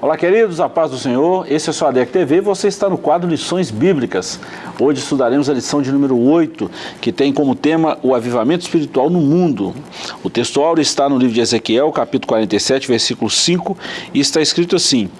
Olá, queridos, a paz do Senhor. Esse é o seu ADEC TV e você está no quadro Lições Bíblicas. Hoje estudaremos a lição de número 8, que tem como tema o avivamento espiritual no mundo. O texto áureo está no livro de Ezequiel, capítulo 47, versículo 5, e está escrito assim: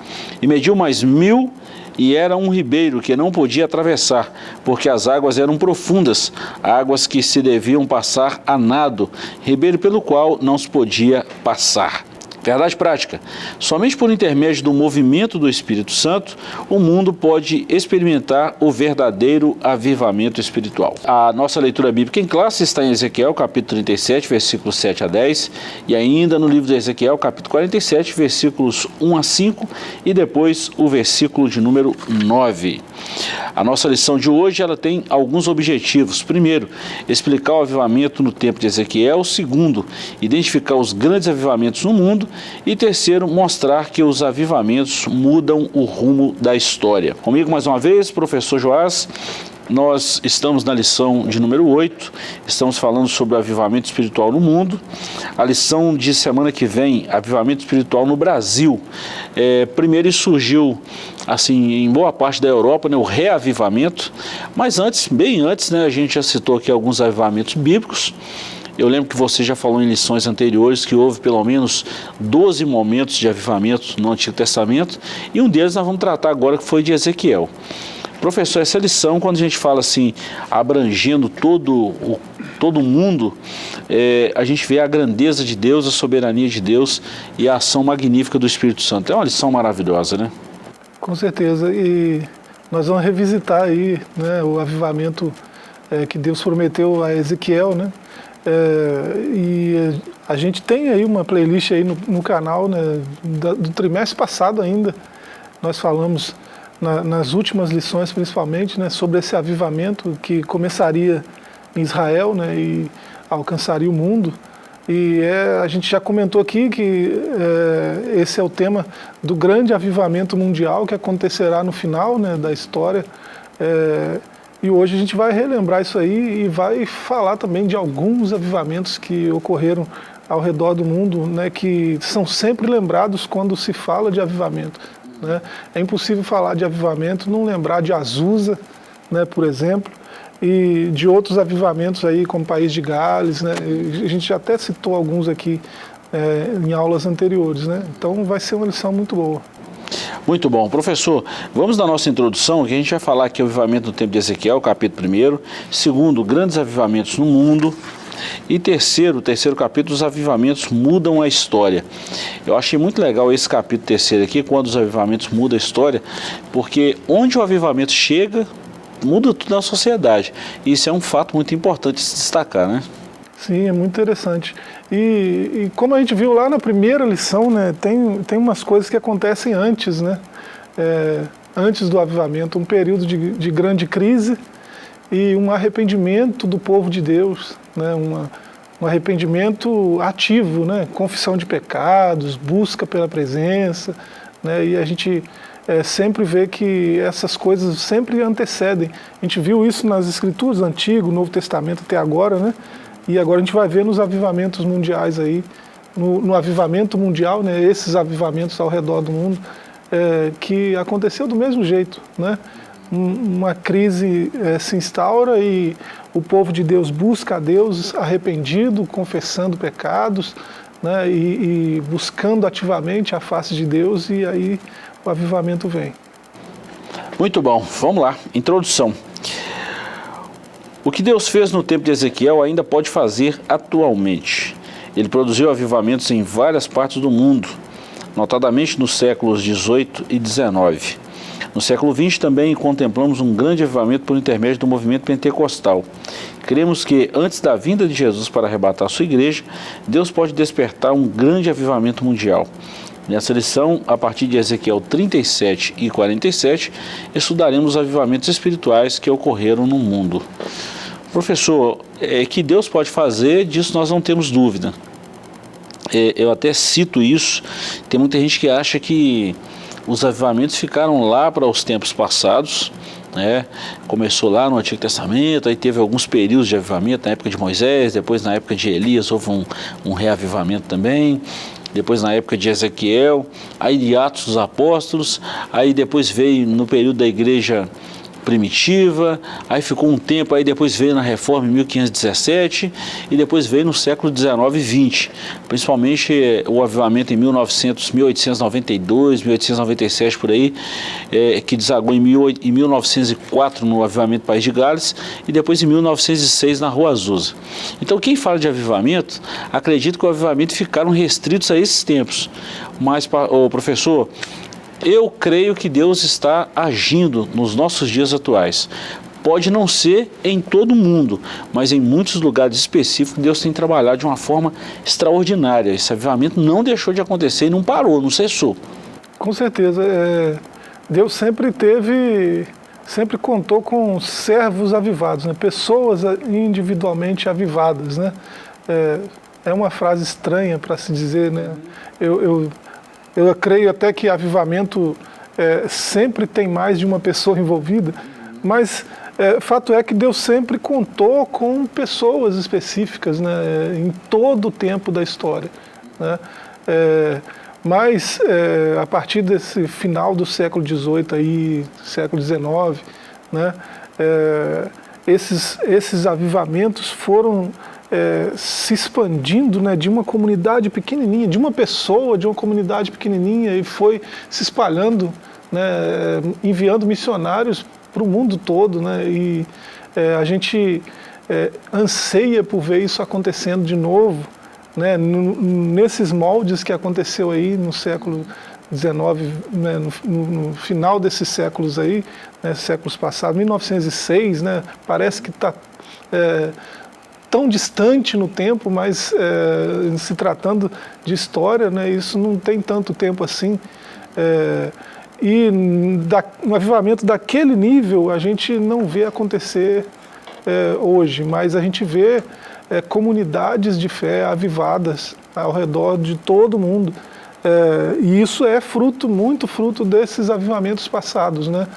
E mediu mais 1000 e era um ribeiro que não podia atravessar, porque as águas eram profundas, águas que se deviam passar a nado, ribeiro pelo qual não se podia passar. Verdade prática. Somente por intermédio do movimento do Espírito Santo, o mundo pode experimentar o verdadeiro avivamento espiritual. A nossa leitura bíblica em classe está em Ezequiel, capítulo 37, versículos 7 a 10, e ainda no livro de Ezequiel, capítulo 47, versículos 1 a 5, e depois o versículo de número 9. A nossa lição de hoje ela tem alguns objetivos. Primeiro, explicar o avivamento no tempo de Ezequiel. Segundo, identificar os grandes avivamentos no mundo. E terceiro, mostrar que os avivamentos mudam o rumo da história. Comigo mais uma vez, professor Joás. Nós estamos na lição de número 8, estamos falando sobre o avivamento espiritual no mundo. A lição de semana que vem, avivamento espiritual no Brasil. Primeiro isso surgiu, assim, em boa parte da Europa, né, o reavivamento. Mas antes, bem antes, né, a gente já citou aqui alguns avivamentos bíblicos. Eu lembro que você já falou em lições anteriores que houve pelo menos 12 momentos de avivamento no Antigo Testamento. E um deles nós vamos tratar agora, que foi de Ezequiel. Professor, essa lição, quando a gente fala assim, abrangendo todo o mundo, a gente vê a grandeza de Deus, a soberania de Deus e a ação magnífica do Espírito Santo. É uma lição maravilhosa, né? Com certeza. E nós vamos revisitar aí, né, o avivamento que Deus prometeu a Ezequiel, né? E a gente tem aí uma playlist aí no canal, né, do trimestre passado ainda. Nós falamos nas últimas lições, principalmente, né, sobre esse avivamento que começaria em Israel, né, e alcançaria o mundo. E a gente já comentou aqui que esse é o tema do grande avivamento mundial que acontecerá no final, né, da história. E hoje a gente vai relembrar isso aí e vai falar também de alguns avivamentos que ocorreram ao redor do mundo, né, que são sempre lembrados quando se fala de avivamento. Né? É impossível falar de avivamento, não lembrar de Azusa, né, por exemplo, e de outros avivamentos aí, como o País de Gales, né? A gente já até citou alguns aqui em aulas anteriores, né? Então vai ser uma lição muito boa. Muito bom. Professor, vamos na nossa introdução, que a gente vai falar aqui o avivamento no tempo de Ezequiel, capítulo 1. Segundo, grandes avivamentos no mundo. E terceiro capítulo, os avivamentos mudam a história. Eu achei muito legal esse capítulo terceiro aqui, quando os avivamentos mudam a história, porque onde o avivamento chega, muda tudo na sociedade. Isso é um fato muito importante de se destacar, né? Sim, é muito interessante. E como a gente viu lá na primeira lição, né, tem umas coisas que acontecem antes, né? Antes do avivamento, um período de grande crise e um arrependimento do povo de Deus, né? Um arrependimento ativo, né? Confissão de pecados, busca pela presença, né? E a gente sempre vê que essas coisas sempre antecedem. A gente viu isso nas Escrituras, Antigo, Novo Testamento até agora, né? E agora a gente vai ver nos avivamentos mundiais aí, no avivamento mundial, né? Esses avivamentos ao redor do mundo, que aconteceu do mesmo jeito, né? Uma crise se instaura e o povo de Deus busca a Deus arrependido, confessando pecados, né, e buscando ativamente a face de Deus, e aí o avivamento vem. Muito bom, vamos lá, introdução. O que Deus fez no tempo de Ezequiel ainda pode fazer atualmente. Ele produziu avivamentos em várias partes do mundo, notadamente nos séculos 18 e 19. No século XX também contemplamos um grande avivamento por intermédio do movimento pentecostal. Cremos que antes da vinda de Jesus para arrebatar a sua igreja, Deus pode despertar um grande avivamento mundial. Nessa lição, a partir de Ezequiel 37 e 47, estudaremos os avivamentos espirituais que ocorreram no mundo. Professor, que Deus pode fazer, disso nós não temos dúvida. Eu até cito isso, tem muita gente que acha que os avivamentos ficaram lá para os tempos passados, né? Começou lá no Antigo Testamento, aí teve alguns períodos de avivamento, na época de Moisés, depois na época de Elias houve um reavivamento também. depois na época de Ezequiel, aí de Atos dos Apóstolos, aí depois veio no período da igreja primitiva, aí ficou um tempo, aí depois veio na Reforma em 1517 e depois veio no século 19 e 20, principalmente o avivamento em 1892, 1897 por aí, que desagou em 1904 no avivamento País de Gales e depois em 1906 na Rua Azusa. Então quem fala de avivamento, acredita que o avivamento ficaram restritos a esses tempos, mas, professor, eu creio que Deus está agindo nos nossos dias atuais. Pode não ser em todo mundo, mas em muitos lugares específicos Deus tem trabalhado de uma forma extraordinária. Esse avivamento não deixou de acontecer e não parou, não cessou. Com certeza. Deus sempre contou com servos avivados, né? Pessoas individualmente avivadas, né? É uma frase estranha para se dizer, né? Eu creio até que avivamento sempre tem mais de uma pessoa envolvida, mas fato é que Deus sempre contou com pessoas específicas, né, em todo o tempo da história, né? Mas a partir desse final do século XVIII, aí, século XIX, né, esses avivamentos foram se expandindo, né, de uma comunidade pequenininha, de uma pessoa, de uma comunidade pequenininha, e foi se espalhando, né, enviando missionários para o mundo todo, né, e a gente anseia por ver isso acontecendo de novo, né, nesses moldes que aconteceu aí no século XIX, né, no final desses séculos aí, né, séculos passados, 1906, né, parece que está tão distante no tempo, mas se tratando de história, né, isso não tem tanto tempo assim. E um avivamento daquele nível a gente não vê acontecer hoje, mas a gente vê comunidades de fé avivadas ao redor de todo mundo. E isso é muito fruto desses avivamentos passados, né?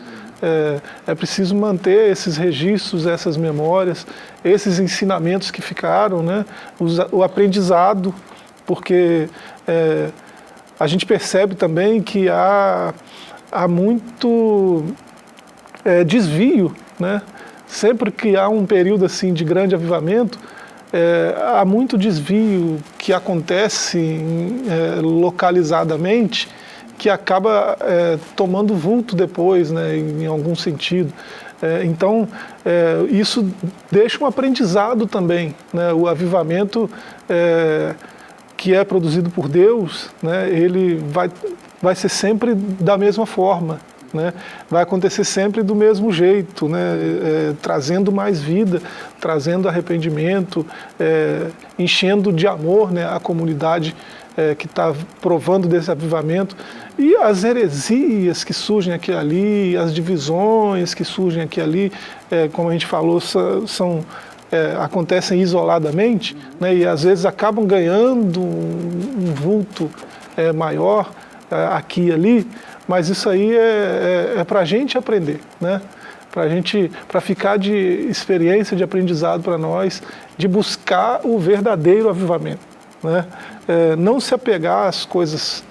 É preciso manter esses registros, essas memórias, esses ensinamentos que ficaram, né? O aprendizado, porque a gente percebe também que há muito desvio, né? Sempre que há um período assim de grande avivamento, há muito desvio que acontece localizadamente, que acaba tomando vulto depois, né, em algum sentido. Então, isso deixa um aprendizado também, né? O avivamento que é produzido por Deus, né, ele vai ser sempre da mesma forma, né? Vai acontecer sempre do mesmo jeito, né? Trazendo mais vida, trazendo arrependimento, enchendo de amor, né, a comunidade que está provando desse avivamento. E as heresias que surgem aqui e ali, as divisões que surgem aqui e ali, como a gente falou, acontecem isoladamente, né, e às vezes acabam ganhando um vulto maior aqui e ali, mas isso aí é para a gente aprender, né? Para ficar de experiência, de aprendizado para nós, de buscar o verdadeiro avivamento, né? Não se apegar às coisas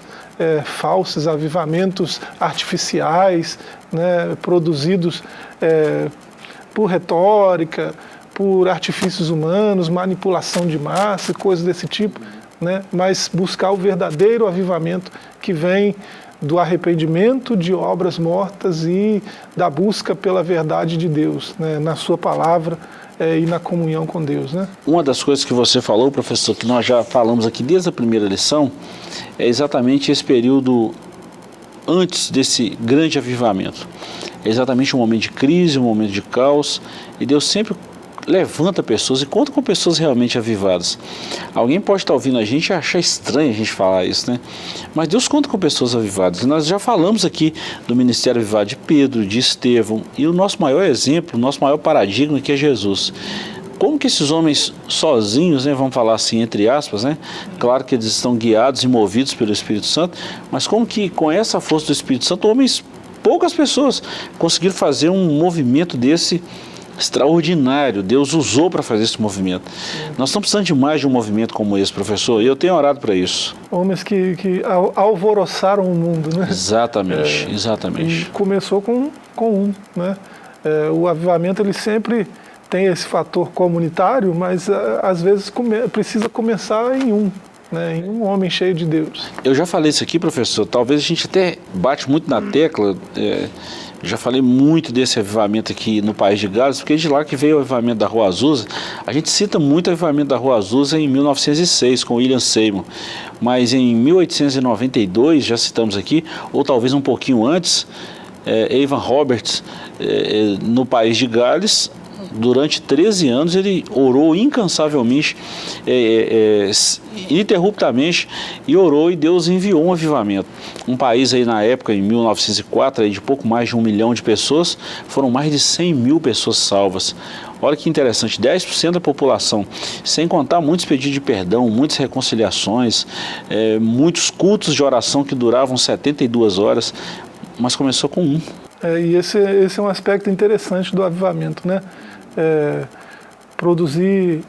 falsas, avivamentos artificiais, né, produzidos por retórica, por artifícios humanos, manipulação de massa, coisas desse tipo, né? Mas buscar o verdadeiro avivamento que vem do arrependimento de obras mortas e da busca pela verdade de Deus, né, na sua palavra e na comunhão com Deus, né? Uma das coisas que você falou, professor, que nós já falamos aqui desde a primeira lição, é exatamente esse período antes desse grande avivamento. É exatamente um momento de crise, um momento de caos, e Deus sempre levanta pessoas e conta com pessoas realmente avivadas. Alguém pode estar ouvindo a gente e achar estranho a gente falar isso, né? Mas Deus conta com pessoas avivadas. E nós já falamos aqui do ministério avivado de Pedro, de Estevão, e o nosso maior exemplo, o nosso maior paradigma que é Jesus. Como que esses homens sozinhos, né, vamos falar assim, entre aspas, né? Claro que eles estão guiados e movidos pelo Espírito Santo, mas como que com essa força do Espírito Santo, poucas pessoas conseguiram fazer um movimento desse extraordinário. Deus usou para fazer esse movimento. Nós estamos precisando de mais de um movimento como esse, professor, e eu tenho orado para isso. Homens que alvoroçaram o mundo, né? Exatamente, exatamente. E começou com um, né? O avivamento, ele sempre tem esse fator comunitário, mas às vezes precisa começar em um. Né, em um homem cheio de Deus. Eu já falei isso aqui, professor, talvez a gente até bate muito na tecla, já falei muito desse avivamento aqui no País de Gales, porque é de lá que veio o avivamento da Rua Azusa. A gente cita muito o avivamento da Rua Azusa em 1906, com William Seymour, mas em 1892, já citamos aqui, ou talvez um pouquinho antes, Evan Roberts, no País de Gales. Durante 13 anos ele orou incansavelmente, ininterruptamente, e orou, e Deus enviou um avivamento. Um país aí na época, em 1904, aí de pouco mais de 1 milhão de pessoas, foram mais de 100 mil pessoas salvas. Olha que interessante, 10% da população, sem contar muitos pedidos de perdão, muitas reconciliações, muitos cultos de oração que duravam 72 horas, mas começou com um. E esse é um aspecto interessante do avivamento, né? Produzir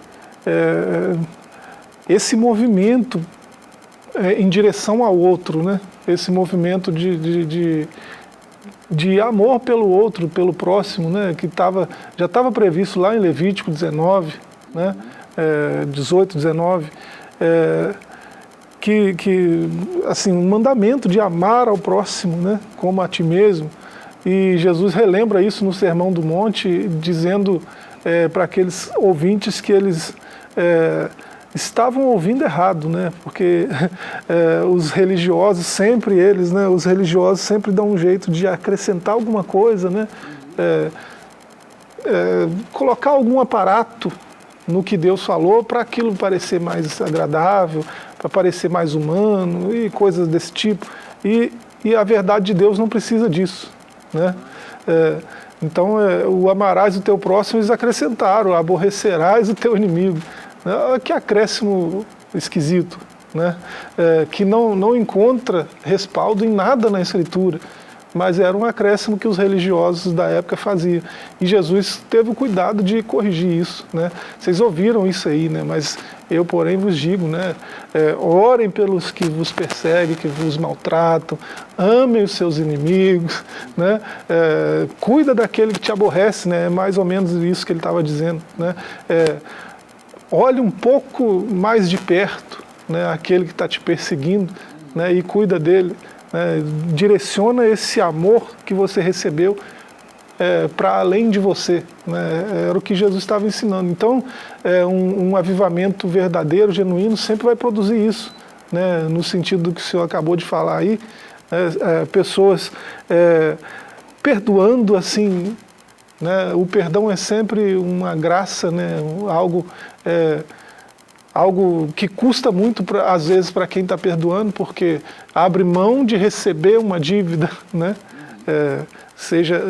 esse movimento em direção ao outro, né? Esse movimento de amor pelo outro, pelo próximo, né? Que já estava previsto lá em Levítico 19, né? 18, 19, que assim, um mandamento de amar ao próximo, né? Como a ti mesmo. E Jesus relembra isso no Sermão do Monte, dizendo para aqueles ouvintes que eles estavam ouvindo errado, né? Porque os religiosos sempre dão um jeito de acrescentar alguma coisa, né? Colocar algum aparato no que Deus falou para aquilo parecer mais agradável, para parecer mais humano e coisas desse tipo. E a verdade de Deus não precisa disso. Né? Então, o amarás o teu próximo, eles acrescentaram, aborrecerás o teu inimigo. Que acréscimo esquisito, né? Que não encontra respaldo em nada na Escritura, mas era um acréscimo que os religiosos da época faziam. E Jesus teve o cuidado de corrigir isso, né? Vocês ouviram isso aí, né? Mas eu, porém, vos digo, né? Orem pelos que vos perseguem, que vos maltratam, amem os seus inimigos, né? Cuida daquele que te aborrece, né? É mais ou menos isso que ele estava dizendo, né? Olhe um pouco mais de perto, né? Aquele que está te perseguindo, né? E cuida dele. Direciona esse amor que você recebeu para além de você, né? Era o que Jesus estava ensinando. Então, um avivamento verdadeiro, genuíno, sempre vai produzir isso, né? No sentido do que o senhor acabou de falar aí, pessoas perdoando assim, né? O perdão é sempre uma graça, né? Algo que custa muito, às vezes, para quem está perdoando, porque abre mão de receber uma dívida, né? Seja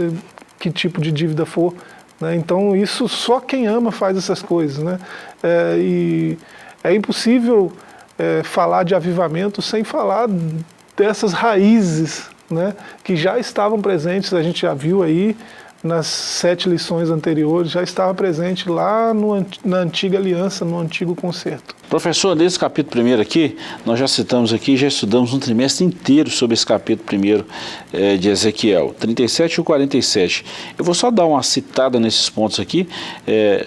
que tipo de dívida for. Né? Então, isso só quem ama faz essas coisas. Né? E é impossível falar de avivamento sem falar dessas raízes, né? Que já estavam presentes, a gente já viu aí, nas 7 lições anteriores, já estava presente lá na antiga aliança, no antigo concerto. Professor, nesse capítulo 1 aqui, nós já citamos aqui, já estudamos um trimestre inteiro sobre esse capítulo 1 de Ezequiel, 37 e 47. Eu vou só dar uma citada nesses pontos aqui.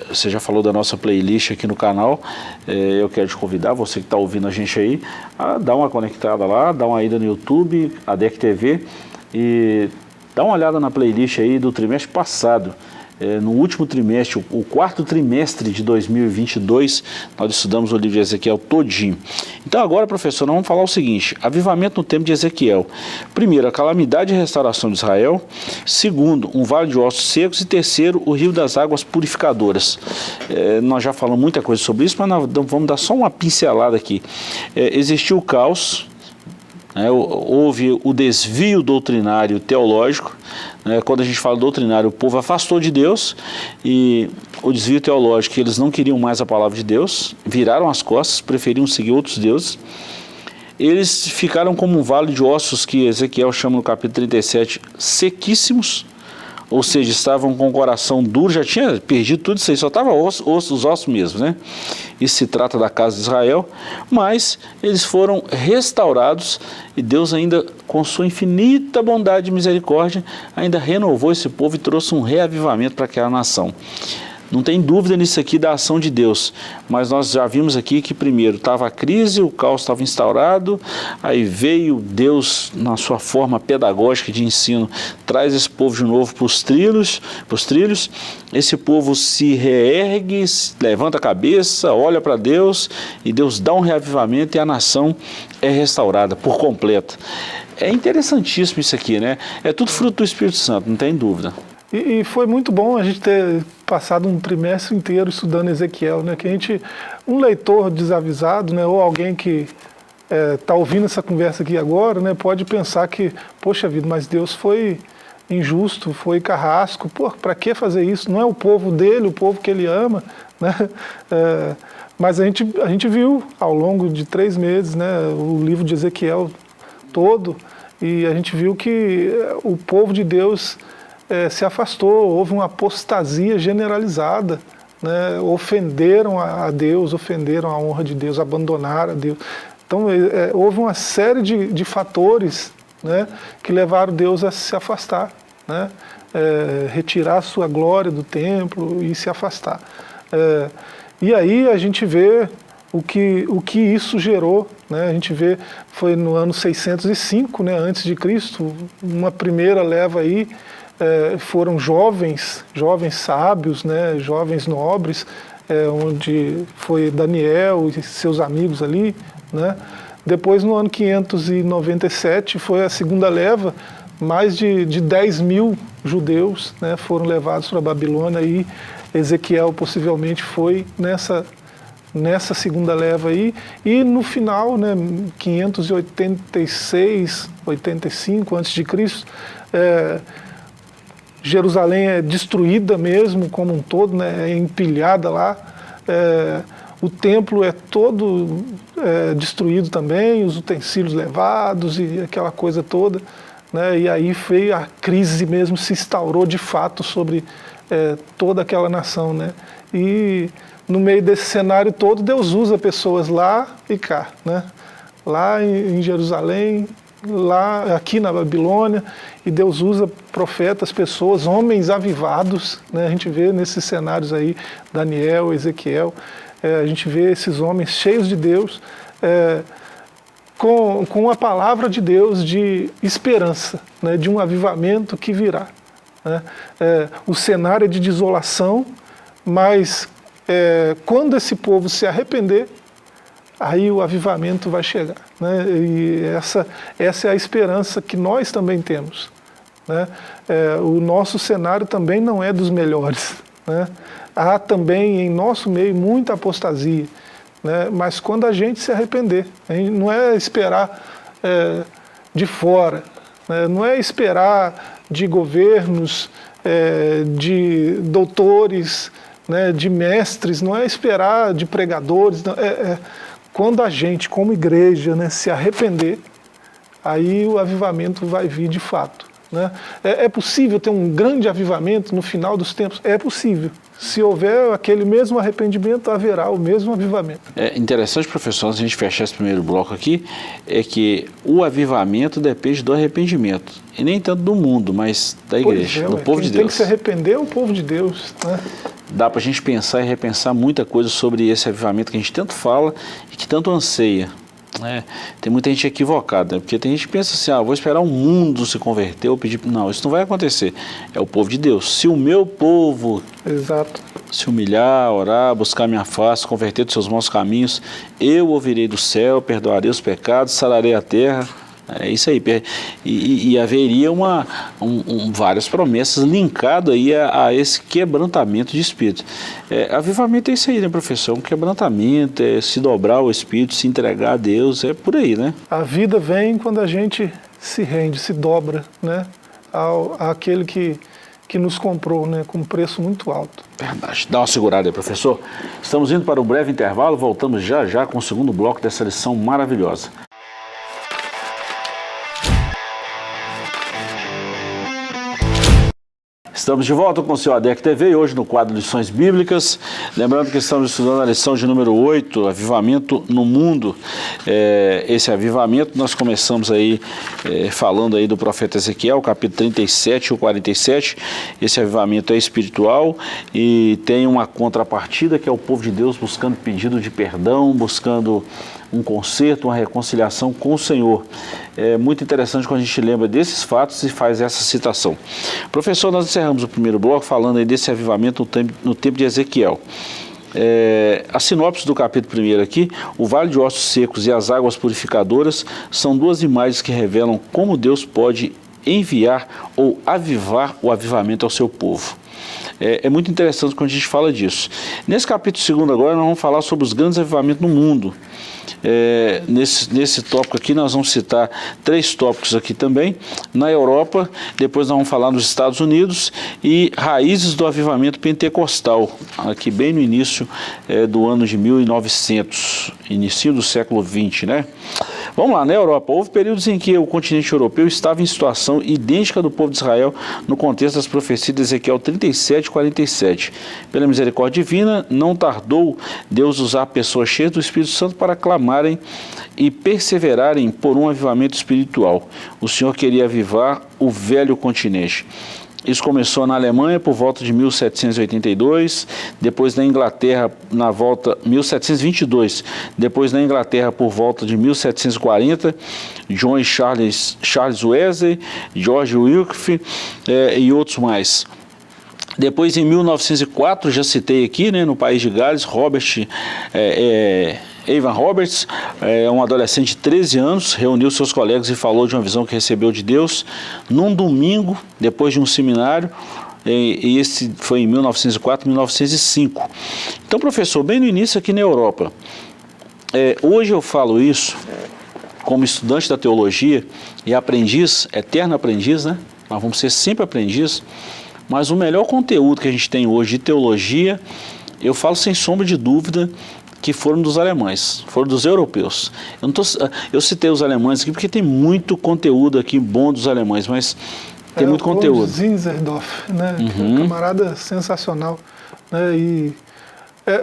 Você já falou da nossa playlist aqui no canal. Eu quero te convidar, você que está ouvindo a gente aí, a dar uma conectada lá, dar uma ida no YouTube, a DEC TV, e dá uma olhada na playlist aí do trimestre passado. No último trimestre, o 4º trimestre de 2022, nós estudamos o livro de Ezequiel todinho. Então agora, professor, nós vamos falar o seguinte: avivamento no tempo de Ezequiel. Primeiro, a calamidade e restauração de Israel. Segundo, um vale de ossos secos. E terceiro, o rio das águas purificadoras. Nós já falamos muita coisa sobre isso, mas nós vamos dar só uma pincelada aqui. Existiu o caos. Houve o desvio doutrinário teológico. Quando a gente fala doutrinário, o povo afastou de Deus, e o desvio teológico, eles não queriam mais a palavra de Deus, viraram as costas, preferiam seguir outros deuses. Eles ficaram como um vale de ossos, que Ezequiel chama no capítulo 37, sequíssimos, ou seja, estavam com o coração duro, já tinha perdido tudo isso aí, só estava os ossos mesmo, né? Isso se trata da casa de Israel, mas eles foram restaurados e Deus ainda, com sua infinita bondade e misericórdia, ainda renovou esse povo e trouxe um reavivamento para aquela nação. Não tem dúvida nisso aqui da ação de Deus, mas nós já vimos aqui que primeiro estava a crise, o caos estava instaurado, aí veio Deus na sua forma pedagógica de ensino, traz esse povo de novo para os trilhos, esse povo se reergue, levanta a cabeça, olha para Deus e Deus dá um reavivamento e a nação é restaurada por completo. É interessantíssimo isso aqui, né? É tudo fruto do Espírito Santo, não tem dúvida. E foi muito bom a gente ter passado um trimestre inteiro estudando Ezequiel, né? Que um leitor desavisado, né? Ou alguém que está ouvindo essa conversa aqui agora, né? Pode pensar que, poxa vida, mas Deus foi injusto, foi carrasco, pô, para que fazer isso? Não é o povo dele, o povo que ele ama, né? Mas a gente viu ao longo de 3 meses, né? O livro de Ezequiel todo, e a gente viu que o povo de Deus se afastou, houve uma apostasia generalizada, né? Ofenderam a Deus, ofenderam a honra de Deus, abandonaram a Deus. Então houve uma série de fatores, né, que levaram Deus a se afastar, né? Retirar a sua glória do templo e se afastar. E aí a gente vê o que isso gerou, né? A gente vê, foi no ano 605, né, antes de Cristo, uma primeira leva aí, foram jovens sábios, né, jovens nobres, onde foi Daniel e seus amigos ali, né? Depois, no ano 597, foi a segunda leva, mais de 10 mil judeus, né, foram levados para a Babilônia, e Ezequiel possivelmente foi nessa segunda leva aí, e no final, né, 586, 85 a.C., Jerusalém é destruída mesmo, como um todo, né, é empilhada lá, o templo é todo destruído também, os utensílios levados e aquela coisa toda, né, e aí veio a crise mesmo, se instaurou de fato sobre toda aquela nação, né, e no meio desse cenário todo, Deus usa pessoas lá e cá, né, lá em Jerusalém, lá aqui na Babilônia, e Deus usa profetas, pessoas, homens avivados, né? A gente vê nesses cenários aí, Daniel, Ezequiel, a gente vê esses homens cheios de Deus, com a palavra de Deus de esperança, né? De um avivamento que virá, né? O cenário é de desolação, mas quando esse povo se arrepender, aí o avivamento vai chegar, né? E essa é a esperança que nós também temos, né? O nosso cenário também não é dos melhores, né? Há também em nosso meio muita apostasia, né? Mas quando a gente se arrepender, a gente não é esperar de fora, né? Não é esperar de governos, de doutores, né? De mestres, não é esperar de pregadores, não, quando a gente, como igreja, né, se arrepender, aí o avivamento vai vir de fato, né? É possível ter um grande avivamento no final dos tempos? É possível. Se houver aquele mesmo arrependimento, haverá o mesmo avivamento. É interessante, professor, antes de a gente fechar esse primeiro bloco aqui, é que o avivamento depende do arrependimento. E nem tanto do mundo, mas da igreja, do povo de Deus. Tem que se arrepender é o povo de Deus, né? Dá para a gente pensar e repensar muita coisa sobre esse avivamento que a gente tanto fala e que tanto anseia. Tem muita gente equivocada, né? Porque tem gente que pensa assim, vou esperar o mundo se converter ou pedir... Não, isso não vai acontecer. É o povo de Deus. Se o meu povo se humilhar, orar, buscar minha face, converter dos seus maus caminhos, eu ouvirei do céu, perdoarei os pecados, sararei a terra. É isso aí. E haveria várias promessas linkadas aí a esse quebrantamento de espírito. Avivamento é isso aí, né, professor? Um quebrantamento, se dobrar ao Espírito, se entregar a Deus, é por aí, né? A vida vem quando a gente se rende, se dobra, né, àquele que nos comprou, né, com um preço muito alto. Verdade. Dá uma segurada aí, professor. Estamos indo para um breve intervalo, voltamos já com o segundo bloco dessa lição maravilhosa. Estamos de volta com o seu ADEC TV, hoje no quadro Lições Bíblicas. Lembrando que estamos estudando a lição de número 8, Avivamento no Mundo. Esse avivamento, nós começamos aí falando aí do profeta Ezequiel, capítulo 37 ou 47. Esse avivamento é espiritual e tem uma contrapartida, que é o povo de Deus buscando pedido de perdão, buscando um conserto, uma reconciliação com o Senhor. É muito interessante quando a gente lembra desses fatos e faz essa citação. Professor, nós encerramos o primeiro bloco falando aí desse avivamento no tempo de Ezequiel. A sinopse do capítulo 1 aqui: o vale de ossos secos e as águas purificadoras são duas imagens que revelam como Deus pode enviar ou avivar o avivamento ao seu povo. É muito interessante quando a gente fala disso. Nesse capítulo 2 agora nós vamos falar sobre os grandes avivamentos no mundo. Nesse tópico aqui nós vamos citar 3 tópicos aqui também. Na Europa, depois nós vamos falar nos Estados Unidos e raízes do avivamento pentecostal, aqui bem no início do ano de 1900, início do século 20, né? Vamos lá, na Europa, houve períodos em que o continente europeu estava em situação idêntica do povo de Israel no contexto das profecias de Ezequiel 37 e 47. Pela misericórdia divina, não tardou Deus usar pessoas cheias do Espírito Santo para clamarem e perseverarem por um avivamento espiritual. O Senhor queria avivar o velho continente. Isso começou na Alemanha por volta de 1782, depois na Inglaterra na volta 1722, depois na Inglaterra por volta de 1740, John e Charles Wesley, George Wycliffe e outros mais. Depois, em 1904, já citei aqui, né, no país de Gales, Evan Roberts, um adolescente de 13 anos, reuniu seus colegas e falou de uma visão que recebeu de Deus num domingo, depois de um seminário, e esse foi em 1904, 1905. Então, professor, bem no início aqui na Europa, hoje eu falo isso como estudante da teologia e aprendiz, eterno aprendiz, né? Nós vamos ser sempre aprendiz, mas o melhor conteúdo que a gente tem hoje de teologia, eu falo sem sombra de dúvida, que foram dos alemães, foram dos europeus. Eu citei os alemães aqui porque tem muito conteúdo aqui bom dos alemães, mas tem muito conteúdo. Zinzendorf, né? Um camarada sensacional, né? E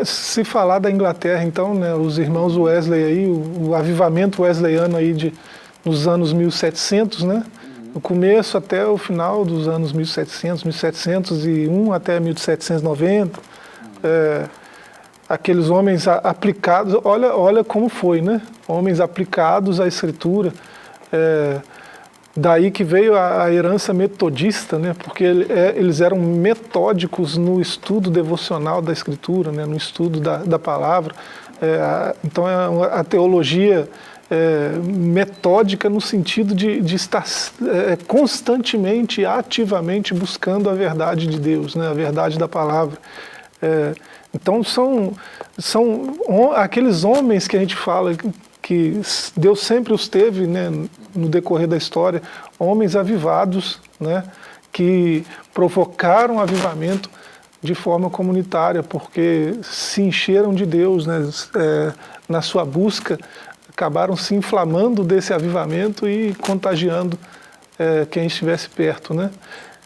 se falar da Inglaterra, então, né, os irmãos Wesley aí, o avivamento wesleyano aí nos anos 1700, né? No começo até o final dos anos 1700, 1701 até 1790, aqueles homens aplicados, olha como foi, né? Homens aplicados à Escritura, daí que veio a herança metodista, né? Porque eles eram metódicos no estudo devocional da Escritura, né? No estudo da palavra. Então a teologia metódica no sentido de estar constantemente, ativamente buscando a verdade de Deus, né? A verdade da palavra. Então são aqueles homens que a gente fala que Deus sempre os teve, né, no decorrer da história, homens avivados, né, que provocaram avivamento de forma comunitária, porque se encheram de Deus, né, na sua busca, acabaram se inflamando desse avivamento e contagiando quem estivesse perto, né?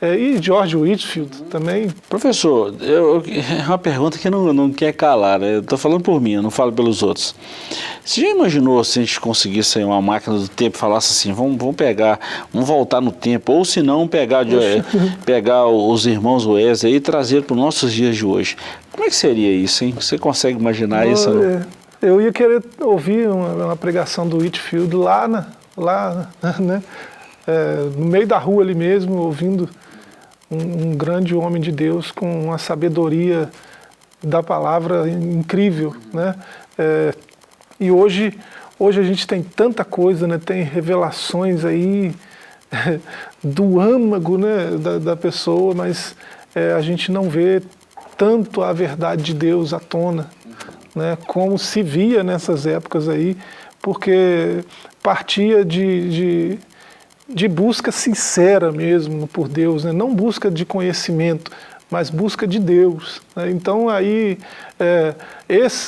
E George Whitefield também. Professor, é uma pergunta que não quer calar, né? Eu estou falando por mim, eu não falo pelos outros. Você já imaginou se a gente conseguisse uma máquina do tempo e falasse assim, vamos voltar no tempo, ou se não, pegar os irmãos Wesley e trazer para os nossos dias de hoje? Como é que seria isso, hein? Você consegue imaginar isso? Eu ia querer ouvir uma pregação do Whitefield lá, né? No meio da rua ali mesmo, ouvindo um grande homem de Deus com uma sabedoria da palavra incrível, né? E hoje a gente tem tanta coisa, né? Tem revelações aí do âmago, né, da pessoa, mas a gente não vê tanto a verdade de Deus à tona, né, como se via nessas épocas aí, porque partia de busca sincera mesmo por Deus, né? Não busca de conhecimento, mas busca de Deus, né? Então aí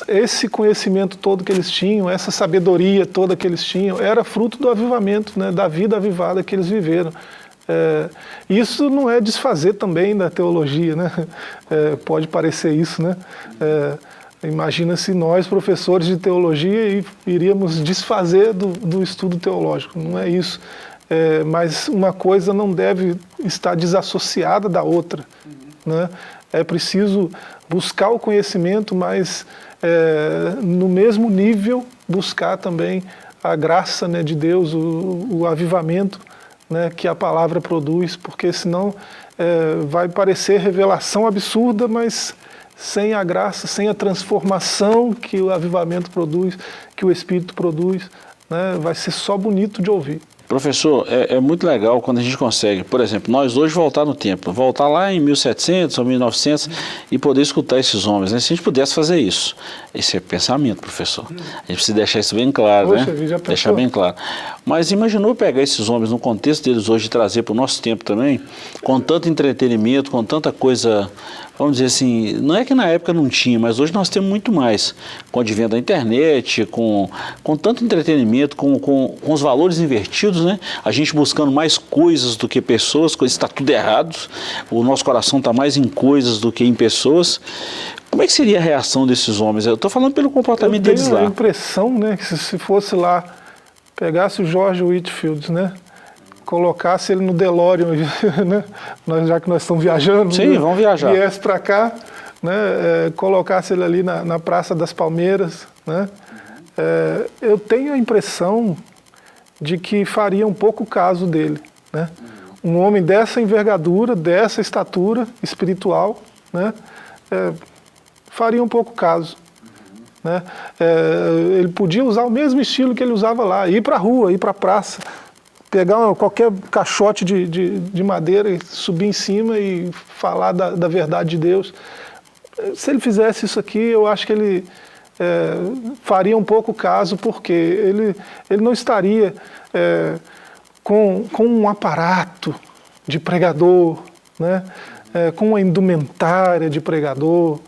esse conhecimento todo que eles tinham, essa sabedoria toda que eles tinham, era fruto do avivamento, né? Da vida avivada que eles viveram. Isso não é desfazer também da teologia, né? Pode parecer isso, né? Imagina se nós, professores de teologia, iríamos desfazer do estudo teológico. Não é isso. Mas uma coisa não deve estar desassociada da outra, né? É preciso buscar o conhecimento, mas no mesmo nível buscar também a graça, né, de Deus, o avivamento, né, que a palavra produz, porque senão vai parecer revelação absurda, mas sem a graça, sem a transformação que o avivamento produz, que o Espírito produz, né, vai ser só bonito de ouvir. Professor, é muito legal quando a gente consegue, por exemplo, nós hoje voltar no tempo, voltar lá em 1700 ou 1900 e poder escutar esses homens, né? Se a gente pudesse fazer isso, esse é pensamento, professor. A gente precisa deixar isso bem claro, Poxa, né? já Deixar bem claro. Mas imaginou pegar esses homens no contexto deles hoje e trazer para o nosso tempo também, com tanto entretenimento, com tanta coisa, vamos dizer assim, não é que na época não tinha, mas hoje nós temos muito mais, com o advento da internet, com tanto entretenimento, com os valores invertidos, né? A gente buscando mais coisas do que pessoas, coisas está tudo errado, o nosso coração está mais em coisas do que em pessoas. Como é que seria a reação desses homens? Eu estou falando pelo comportamento deles lá. Eu tenho a impressão, né, que se fosse lá, pegasse o George Whitefield, né, colocasse ele no DeLorean, né, já que nós estamos viajando, sim, vamos viajar, viesse para cá, né, colocasse ele ali na Praça das Palmeiras, né, eu tenho a impressão de que faria um pouco caso dele, né? Um homem dessa envergadura, dessa estatura espiritual, né? Faria um pouco caso, né? Ele podia usar o mesmo estilo que ele usava lá, ir para a rua, ir para a praça, pegar qualquer caixote de madeira e subir em cima e falar da verdade de Deus. Se ele fizesse isso aqui, eu acho que ele faria um pouco caso, porque ele não estaria com um aparato de pregador, né? Com uma indumentária de pregador,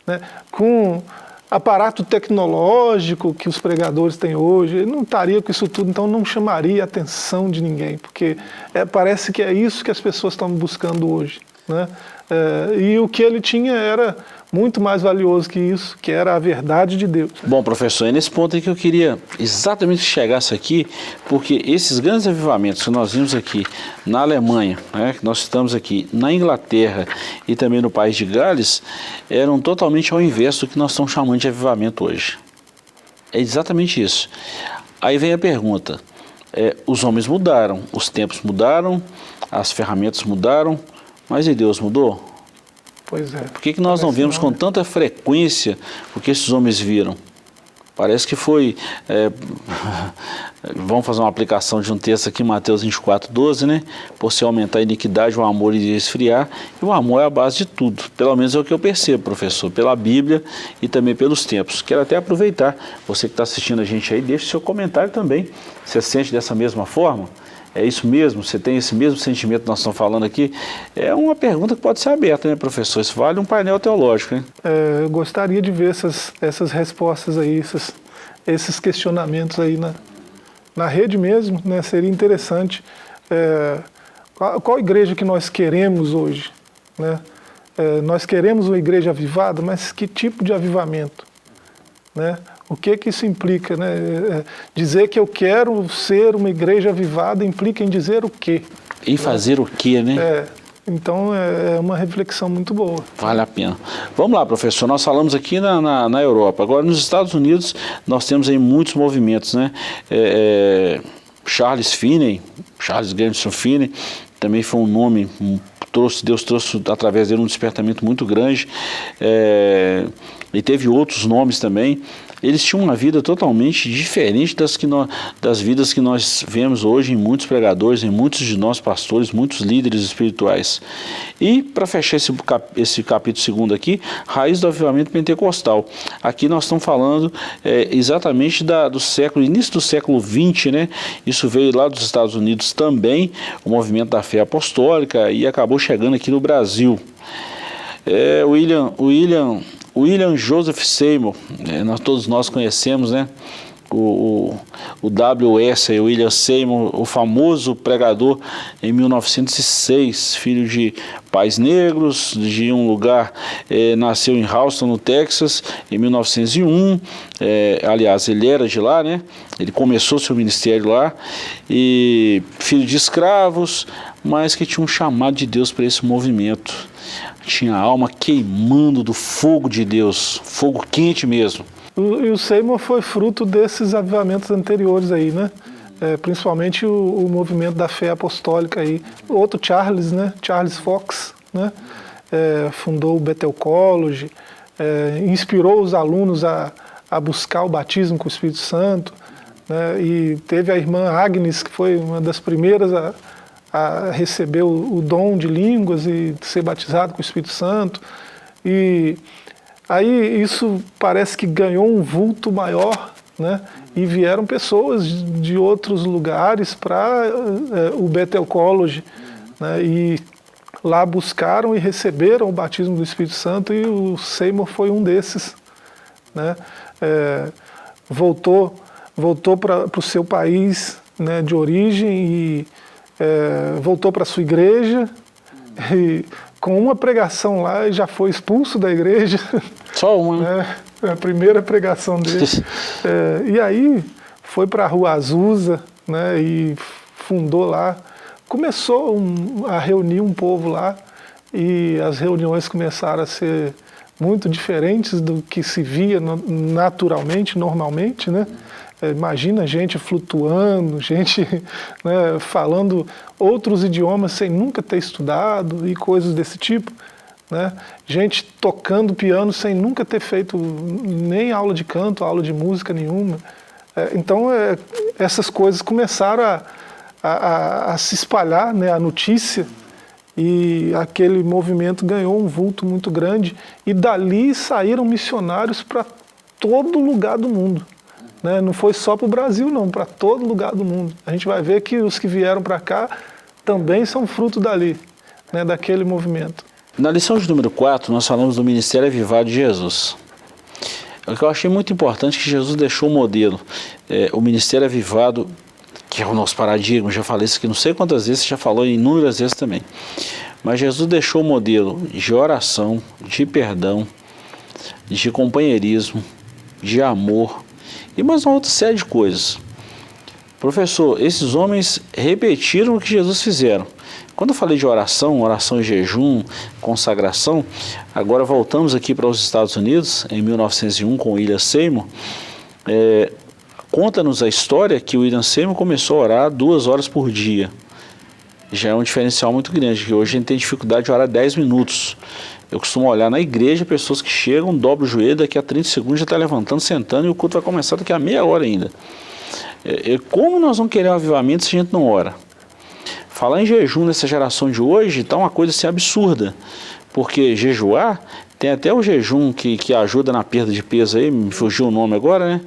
né? Com aparato tecnológico que os pregadores têm hoje. Ele não estaria com isso tudo, então não chamaria a atenção de ninguém, porque parece que é isso que as pessoas estão buscando hoje, né? E o que ele tinha era muito mais valioso que isso, que era a verdade de Deus. Bom, professor, é nesse ponto aí que eu queria exatamente que chegasse aqui, porque esses grandes avivamentos que nós vimos aqui na Alemanha, né, que nós estamos aqui na Inglaterra e também no país de Gales, eram totalmente ao inverso do que nós estamos chamando de avivamento hoje. É exatamente isso. Aí vem a pergunta, os homens mudaram, os tempos mudaram, as ferramentas mudaram, mas e Deus mudou? Pois é. Por que nós não vemos com tanta frequência o que esses homens viram? Parece que foi... vamos fazer uma aplicação de um texto aqui, Mateus 24:12, né? Por se aumentar a iniquidade, o amor iria esfriar. E o amor é a base de tudo. Pelo menos é o que eu percebo, professor, pela Bíblia e também pelos tempos. Quero até aproveitar, você que está assistindo a gente aí, deixe seu comentário também. Você sente dessa mesma forma? É isso mesmo? Você tem esse mesmo sentimento que nós estamos falando aqui? É uma pergunta que pode ser aberta, né, professor? Isso vale um painel teológico, hein? Eu gostaria de ver essas respostas aí, esses questionamentos aí na rede mesmo, né? Seria interessante. Qual igreja que nós queremos hoje, né? Nós queremos uma igreja avivada, mas que tipo de avivamento, né? O que isso implica, né? Dizer que eu quero ser uma igreja avivada implica em dizer o quê? E fazer o quê, né? Então é uma reflexão muito boa. Vale a pena. Vamos lá, professor, nós falamos aqui na Europa. Agora, nos Estados Unidos, nós temos aí muitos movimentos, né? Charles Grandison Finney, também foi um nome, Deus trouxe através dele um despertamento muito grande. E teve outros nomes também. Eles tinham uma vida totalmente diferente das vidas que nós vemos hoje em muitos pregadores, em muitos de nós pastores, muitos líderes espirituais. E para fechar esse capítulo 2 aqui, raiz do avivamento pentecostal. Aqui nós estamos falando exatamente do início do século XX, né? Isso veio lá dos Estados Unidos também, o movimento da fé apostólica, e acabou chegando aqui no Brasil. William Joseph Seymour, todos nós conhecemos, né? o W.S., William Seymour, o famoso pregador em 1906, filho de pais negros, de um lugar, nasceu em Houston, no Texas, em 1901, aliás, ele era de lá, né? Ele começou seu ministério lá, e filho de escravos, mas que tinha um chamado de Deus para esse movimento. Tinha a alma queimando do fogo de Deus, fogo quente mesmo. E o Seymour foi fruto desses avivamentos anteriores aí, né? Principalmente o movimento da fé apostólica aí. Outro Charles, né? Charles Fox, né? Fundou o Bethel College, inspirou os alunos a buscar o batismo com o Espírito Santo, né? E teve a irmã Agnes, que foi uma das primeiras a receber o dom de línguas e ser batizado com o Espírito Santo. E aí isso parece que ganhou um vulto maior, né? E vieram pessoas de outros lugares para o Bethel College, né? E lá buscaram e receberam o batismo do Espírito Santo, e o Seymour foi um desses, né? Voltou para o seu país, né, de origem, e voltou para a sua igreja, e com uma pregação lá já foi expulso da igreja. Só uma, né? A primeira pregação dele. E aí foi para a Rua Azusa, né, e fundou lá. Começou a reunir um povo lá, e as reuniões começaram a ser muito diferentes do que se via naturalmente, normalmente, né? Imagina gente flutuando, gente, né, falando outros idiomas sem nunca ter estudado e coisas desse tipo, né? Gente tocando piano sem nunca ter feito nem aula de canto, aula de música nenhuma. Então essas coisas começaram a se espalhar, né, a notícia, e aquele movimento ganhou um vulto muito grande, e dali saíram missionários para todo lugar do mundo. Né? Não foi só para o Brasil, não, para todo lugar do mundo. A gente vai ver que os que vieram para cá também são fruto dali, né, daquele movimento. Na lição de número 4, nós falamos do Ministério Avivado de Jesus. O que eu achei muito importante é que Jesus deixou o modelo. O Ministério Avivado, que é o nosso paradigma, já falei isso aqui não sei quantas vezes, já falou inúmeras vezes também. Mas Jesus deixou o modelo de oração, de perdão, de companheirismo, de amor, e mais uma outra série de coisas. Professor, esses homens repetiram o que Jesus fizeram. Quando eu falei de oração e jejum, consagração, agora voltamos aqui para os Estados Unidos, em 1901, com William Seymour. Conta-nos a história que o William Seymour começou a orar 2 horas por dia. Já é um diferencial muito grande, que hoje a gente tem dificuldade de orar 10 minutos. Eu costumo olhar na igreja pessoas que chegam, dobram o joelho, daqui a 30 segundos já está levantando, sentando, e o culto vai começar daqui a meia hora ainda. Como nós vamos querer um avivamento se a gente não ora? Falar em jejum nessa geração de hoje está uma coisa assim absurda, porque jejuar, tem até o jejum que ajuda na perda de peso aí, me fugiu o nome agora, né?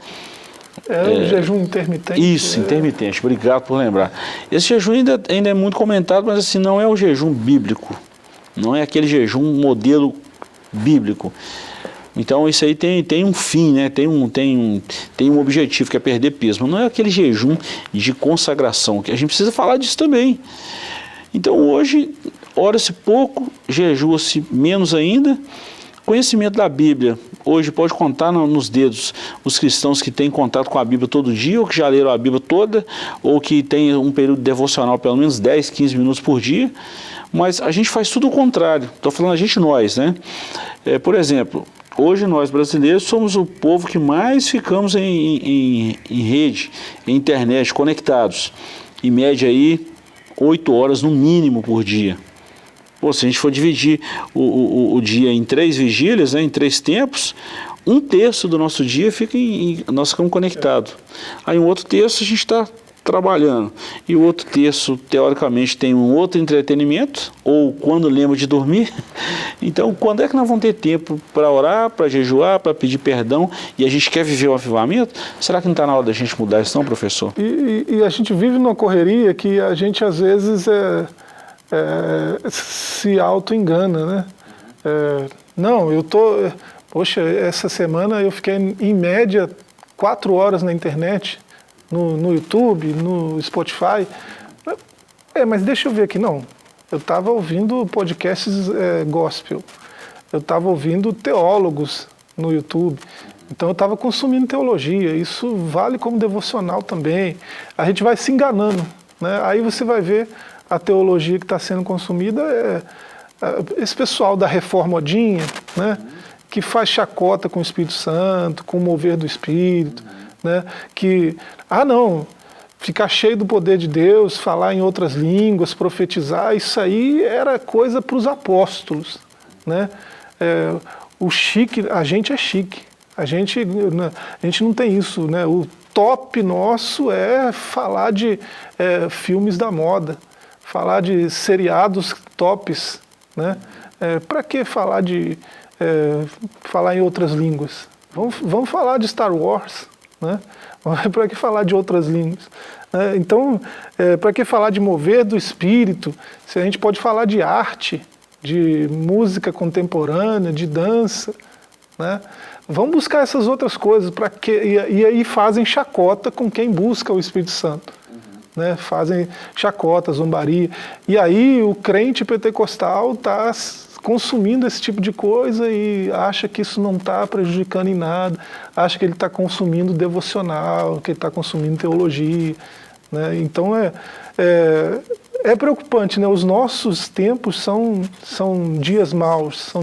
O jejum intermitente. Isso, intermitente, obrigado por lembrar. Esse jejum ainda é muito comentado, mas assim, não é o jejum bíblico, não é aquele jejum modelo bíblico. Então isso aí tem um fim, né? tem um objetivo, que é perder peso, mas não é aquele jejum de consagração, que a gente precisa falar disso também. Então hoje, ora-se pouco, jejua-se menos ainda. Conhecimento da Bíblia, hoje pode contar nos dedos os cristãos que têm contato com a Bíblia todo dia, ou que já leram a Bíblia toda, ou que têm um período devocional pelo menos 10, 15 minutos por dia, mas a gente faz tudo o contrário. Estou falando nós, né? Por exemplo, hoje nós brasileiros somos o povo que mais ficamos em rede, em internet, conectados, em média aí 8 horas no mínimo por dia. Se a gente for dividir o dia em 3 vigílias, né, em 3 tempos, 1/3 do nosso dia nós ficamos conectados. Aí um outro terço a gente está trabalhando, e o outro terço, teoricamente, tem um outro entretenimento, ou quando lembra de dormir. Então, quando é que nós vamos ter tempo para orar, para jejuar, para pedir perdão, e a gente quer viver o avivamento? Será que não está na hora da gente mudar isso não, professor? E a gente vive numa correria que a gente, às vezes, se auto-engana, né? Não, poxa, essa semana eu fiquei em média 4 horas na internet, no YouTube, no Spotify. Mas deixa eu ver aqui, não. Eu estava ouvindo podcasts gospel, eu estava ouvindo teólogos no YouTube, então eu estava consumindo teologia, isso vale como devocional também. A gente vai se enganando, né? Aí você vai ver a teologia que está sendo consumida, esse pessoal da reformodinha, né? Que faz chacota com o Espírito Santo, com o mover do Espírito, né? Que, não, ficar cheio do poder de Deus, falar em outras línguas, profetizar, isso aí era coisa para os apóstolos, né? O chique, a gente é chique, a gente não tem isso, né? O top nosso é falar de filmes da moda, falar de seriados tops, né? Para que falar falar em outras línguas? Vamos falar de Star Wars, né? Para que falar de outras línguas? Então, para que falar de mover do Espírito, se a gente pode falar de arte, de música contemporânea, de dança, né? Vamos buscar essas outras coisas, e aí fazem chacota com quem busca o Espírito Santo. Né? Fazem chacota, zombaria. E aí o crente pentecostal está consumindo esse tipo de coisa e acha que isso não está prejudicando em nada, acha que ele está consumindo devocional, que ele está consumindo teologia. Né? Então é preocupante, né? Os nossos tempos são dias maus,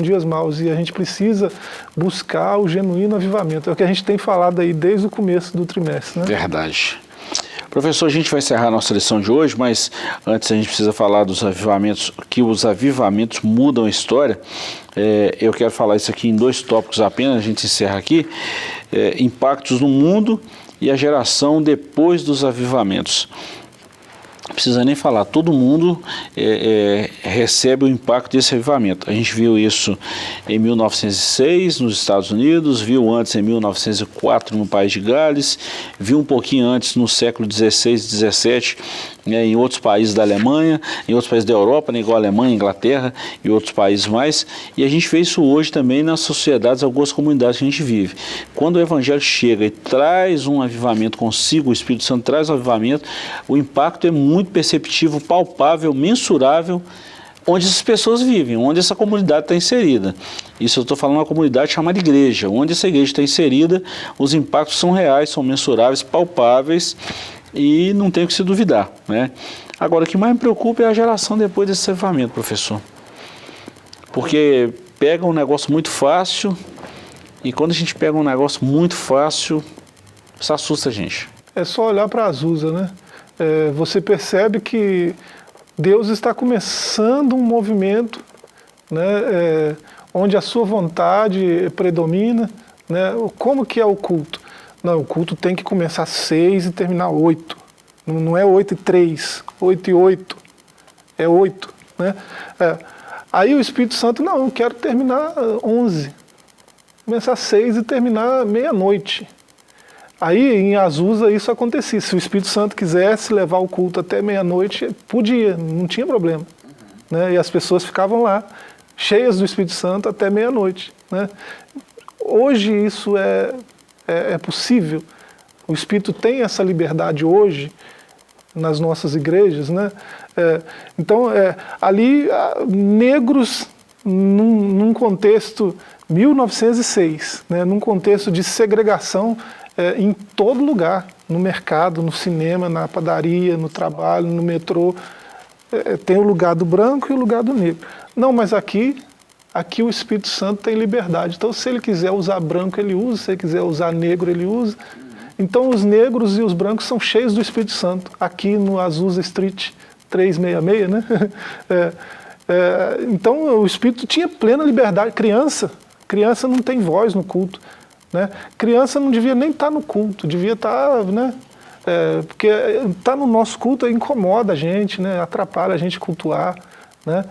e a gente precisa buscar o genuíno avivamento. É o que a gente tem falado aí desde o começo do trimestre. Né? Verdade. Professor, a gente vai encerrar a nossa lição de hoje, mas antes a gente precisa falar dos avivamentos, que os avivamentos mudam a história. Eu quero falar isso aqui em 2 tópicos apenas, a gente encerra aqui. Impactos no mundo e a geração depois dos avivamentos. Não precisa nem falar, todo mundo recebe o impacto desse avivamento. A gente viu isso em 1906 nos Estados Unidos, viu antes em 1904 no País de Gales, viu um pouquinho antes no século XVI e XVII em outros países da Alemanha, em outros países da Europa, né, igual a Alemanha, Inglaterra e outros países mais. E a gente vê isso hoje também nas sociedades, algumas comunidades que a gente vive. Quando o Evangelho chega e traz um avivamento consigo, o Espírito Santo traz um avivamento, o impacto é muito perceptível, palpável, mensurável, onde essas pessoas vivem, onde essa comunidade está inserida. Isso eu estou falando de uma comunidade chamada igreja. Onde essa igreja está inserida, os impactos são reais, são mensuráveis, palpáveis e não tem o que se duvidar. Né? Agora, o que mais me preocupa é a geração depois desse avivamento, professor. Porque pega um negócio muito fácil e quando a gente pega um negócio muito fácil, isso assusta a gente. É só olhar para Azusa, né? Você percebe que Deus está começando um movimento, né, onde a sua vontade predomina. Né? Como que é o culto? Não, o culto tem que começar às 6 e terminar 8. Não é 8 e 3, 8 e 8. É 8. Né? Aí o Espírito Santo, não, eu quero terminar 11. Começar às 6 e terminar meia-noite. Aí em Azusa isso acontecia. Se o Espírito Santo quisesse levar o culto até meia-noite, podia, não tinha problema. Né? E as pessoas ficavam lá, cheias do Espírito Santo até meia-noite. Né? Hoje isso é possível. O Espírito tem essa liberdade hoje nas nossas igrejas. Né? Então, ali, negros, num contexto 1906, né? Num contexto de segregação, em todo lugar, no mercado, no cinema, na padaria, no trabalho, no metrô, tem o lugar do branco e o lugar do negro. Não, mas aqui o Espírito Santo tem liberdade. Então, se ele quiser usar branco, ele usa. Se ele quiser usar negro, ele usa. Então, os negros e os brancos são cheios do Espírito Santo. Aqui no Azusa Street 366, né? Então, o Espírito tinha plena liberdade. Criança não tem voz no culto. Né? Criança não devia nem estar no culto, devia estar, né? Porque estar no nosso culto incomoda a gente, né? Atrapalha a gente cultuar. Né?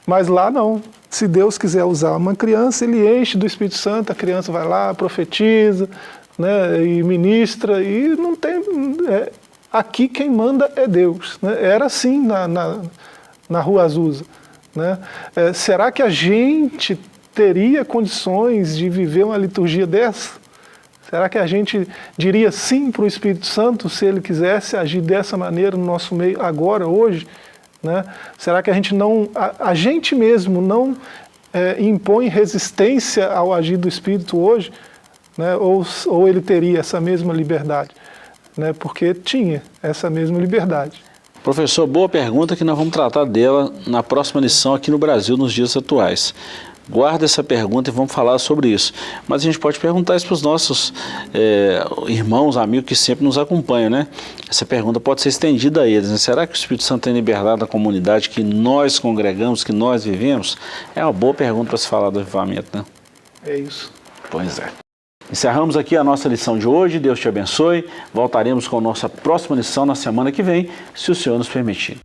Mas lá não. Se Deus quiser usar uma criança, ele enche do Espírito Santo, a criança vai lá, profetiza, né? E ministra, e não tem... aqui quem manda é Deus. Né? Era assim na Rua Azusa. Né? Será que a gente teria condições de viver uma liturgia dessa? Será que a gente diria sim para o Espírito Santo se ele quisesse agir dessa maneira no nosso meio agora, hoje? Né? Será que a gente não, a gente mesmo não impõe resistência ao agir do Espírito hoje? Né? Ou ele teria essa mesma liberdade? Né? Porque tinha essa mesma liberdade. Professor, boa pergunta que nós vamos tratar dela na próxima lição aqui no Brasil, nos dias atuais. Guarda essa pergunta e vamos falar sobre isso. Mas a gente pode perguntar isso para os nossos irmãos, amigos que sempre nos acompanham, né? Essa pergunta pode ser estendida a eles, né? Será que o Espírito Santo tem liberdade na comunidade que nós congregamos, que nós vivemos? É uma boa pergunta para se falar do avivamento, né? É isso. Pois é. Encerramos aqui a nossa lição de hoje. Deus te abençoe. Voltaremos com a nossa próxima lição na semana que vem, se o Senhor nos permitir.